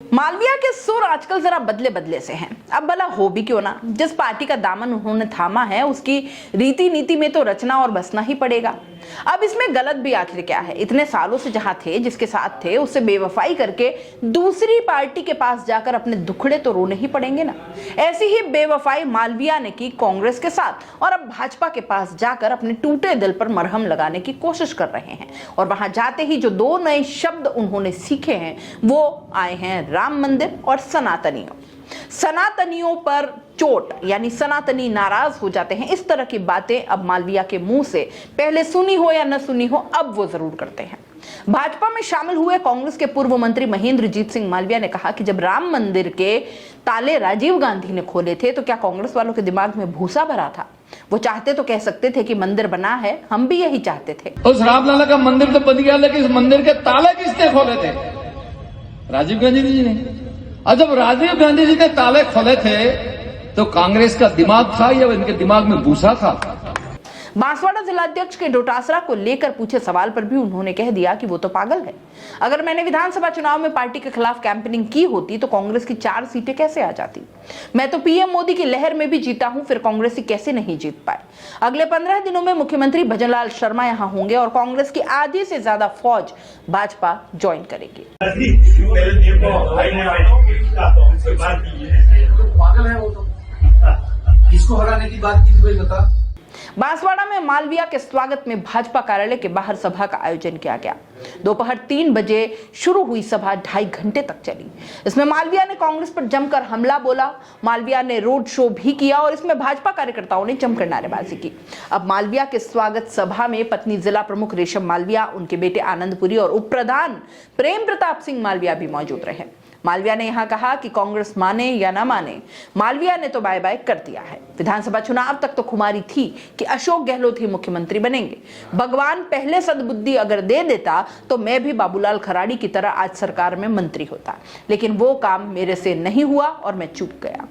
मालविया के सुर आजकल जरा बदले बदले से हैं। अब भला हो भी क्यों ना, जिस पार्टी का दामन उन्होंने थामा है उसकी रीति नीति में तो रचना और बसना ही पड़ेगा। अब इसमें गलत भी आखिर क्या है? इतने सालों से जहां थे, जिसके साथ थे, उससे बेवफाई करके दूसरी पार्टी के पास जाकर अपने दुखड़े तो रोने ही पड़ेंगे ना। ऐसी ही बेवफाई मालविया ने की कांग्रेस के साथ और अब भाजपा के पास जाकर अपने टूटे दिल पर मरहम लगाने की कोशिश कर रहे हैं। और वहां जाते ही जो दो नए शब्द उन्होंने सीखे हैं वो आए हैं राम मंदिर और सनातनियों पर चोट, यानी सनातनी नाराज हो जाते हैं। इस तरह की बातें अब मालविया के मुंह से पहले सुनी हो या न सुनी हो, अब वो जरूर करते हैं। भाजपा में शामिल हुए कांग्रेस के पूर्व मंत्री महेंद्रजीत सिंह मालविया ने कहा कि जब राम मंदिर के ताले राजीव गांधी ने खोले थे तो क्या कांग्रेस वालों के दिमाग में भूसा भरा था? वो चाहते तो कह सकते थे कि मंदिर बना है, हम भी यही चाहते थे। उस रामलला का मंदिर तो बन गया, लेकिन इस मंदिर के ताले किसने खोले थे? राजीव गांधी जी ने। और जब राजीव गांधी जी ने ताले खोले थे तो कांग्रेस का दिमाग था या इनके दिमाग में भूसा था? बांसवाड़ा जिलाध्यक्ष के डोटासरा को लेकर पूछे सवाल पर भी उन्होंने कह दिया कि वो तो पागल है। अगर मैंने विधानसभा चुनाव में पार्टी के खिलाफ कैंपेनिंग की होती तो कांग्रेस की 4 सीटें कैसे आ जाती? मैं तो पीएम मोदी की लहर में भी जीता हूं, फिर कांग्रेस कैसे नहीं जीत पाए? अगले 15 दिनों में मुख्यमंत्री भजनलाल शर्मा यहां होंगे और कांग्रेस की आधी से ज्यादा फौज भाजपा ज्वाइन करेगी। पागल है वो तो, किसको हराने की बात की भाई बता। बांसवाड़ा में मालविया के स्वागत में भाजपा कार्यालय के बाहर सभा का आयोजन किया गया। दोपहर 3 बजे शुरू हुई सभा 2.5 घंटे तक चली। इसमें मालविया ने कांग्रेस पर जमकर हमला बोला, मालविया ने रोड शो भी किया और इसमें भाजपा कार्यकर्ताओं ने जमकर नारेबाजी की। अब मालविया के स्वागत सभा में पत्नी जिला प्रमुख रेशम मालविया, उनके बेटे आनंदपुरी और उप प्रधान प्रेम प्रताप सिंह मालविया भी मौजूद रहे। मालविया ने यहां कहा कि कांग्रेस माने या ना माने, मालविया ने तो बाय बाय कर दिया है। विधानसभा चुनाव तक तो खुमारी थी कि अशोक गहलोत ही मुख्यमंत्री बनेंगे। भगवान पहले सद्बुद्धि अगर दे देता तो मैं भी बाबूलाल खराड़ी की तरह आज सरकार में मंत्री होता, लेकिन वो काम मेरे से नहीं हुआ और मैं चूक गया।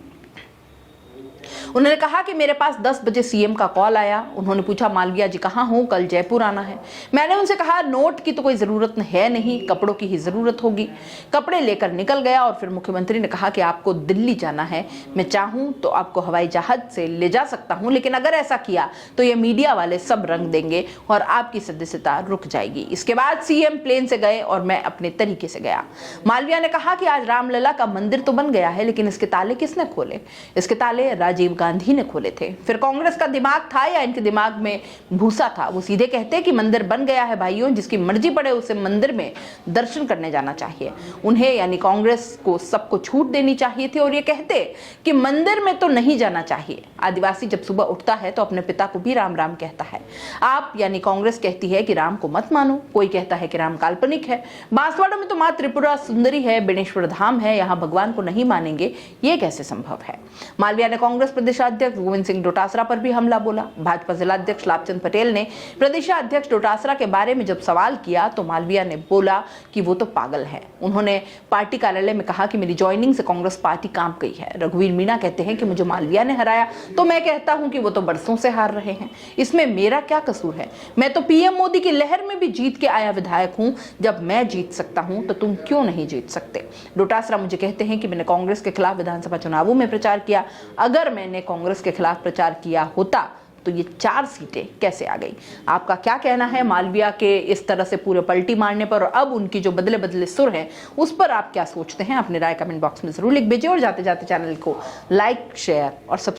उन्होंने कहा कि मेरे पास 10 बजे सीएम का कॉल आया। उन्होंने पूछा मालविया जी कहाँ हो, कल जयपुर आना है। मैंने उनसे कहा नोट की तो कोई जरूरत है नहीं, कपड़ों की ही जरूरत होगी। कपड़े लेकर निकल गया और फिर मुख्यमंत्री ने कहा कि आपको दिल्ली जाना है, मैं चाहूं तो आपको हवाई जहाज से ले जा सकता हूं, लेकिन अगर ऐसा किया तो ये मीडिया वाले सब रंग देंगे और आपकी सदस्यता रुक जाएगी। इसके बाद सीएम प्लेन से गए और मैं अपने तरीके से गया। मालविया ने कहा कि आज रामलला का मंदिर तो बन गया है, लेकिन इसके ताले किसने खोले? इसके ताले राजीव गांधी ने खोले थे। फिर कांग्रेस का दिमाग था या इनके दिमाग में भूसा था? वो सीधे कहते कि मंदिर बन गया है भाइयों, जिसकी मर्जी पड़े उसे मंदिर में दर्शन करने जाना चाहिए। उन्हें यानी कांग्रेस को सबको छूट देनी चाहिए थी और ये कहते कि मंदिर में तो नहीं जाना चाहिए। आदिवासी जब सुबह उठता है तो अपने पिता को भी राम राम कहता है। आप यानी कांग्रेस कहती है कि राम को मत मानो, कोई कहता है कि राम काल्पनिक है। बांसवाड़ा में तो मां त्रिपुरा सुंदरी है, बेणेश्वर धाम है, यहाँ भगवान को नहीं मानेंगे, ये कैसे संभव है? मालविया ने कांग्रेस प्रदेशाध्यक्ष गोविंद सिंह डोटासरा पर भी हमला बोला। भाजपा जिलाध्यक्ष लाभचंद पटेल ने प्रदेशाध्यक्ष डोटासरा के बारे में जब सवाल किया तो मालविया ने बोला कि वो तो पागल है। उन्होंने पार्टी कार्यालय में कहा कि मेरी ज्वाइनिंग से कांग्रेस पार्टी कांप गई है। रघुवीर मीणा कहते हैं कि मुझे मालविया ने हराया, तो मैं कहता हूं कि वो तो बरसों से हार रहे हैं, इसमें मेरा क्या कसूर है? मैं तो पीएम मोदी की लहर में भी जीत के आया विधायक हूं। जब मैं जीत सकता हूं तो तुम क्यों नहीं जीत सकते? डोटासरा मुझे कहते हैं कि मैंने कांग्रेस के खिलाफ विधानसभा चुनावों में प्रचार किया। अगर मैंने कांग्रेस के खिलाफ प्रचार किया होता तो ये 4 सीटें कैसे आ गई? आपका क्या कहना है मालविया के इस तरह से पूरे पलटी मारने पर और अब उनकी जो बदले बदले सुर हैं उस पर आप क्या सोचते हैं? अपनी राय कमेंट बॉक्स में जरूर लिख भेजिए और जाते जाते चैनल को लाइक, शेयर और सब्सक्राइब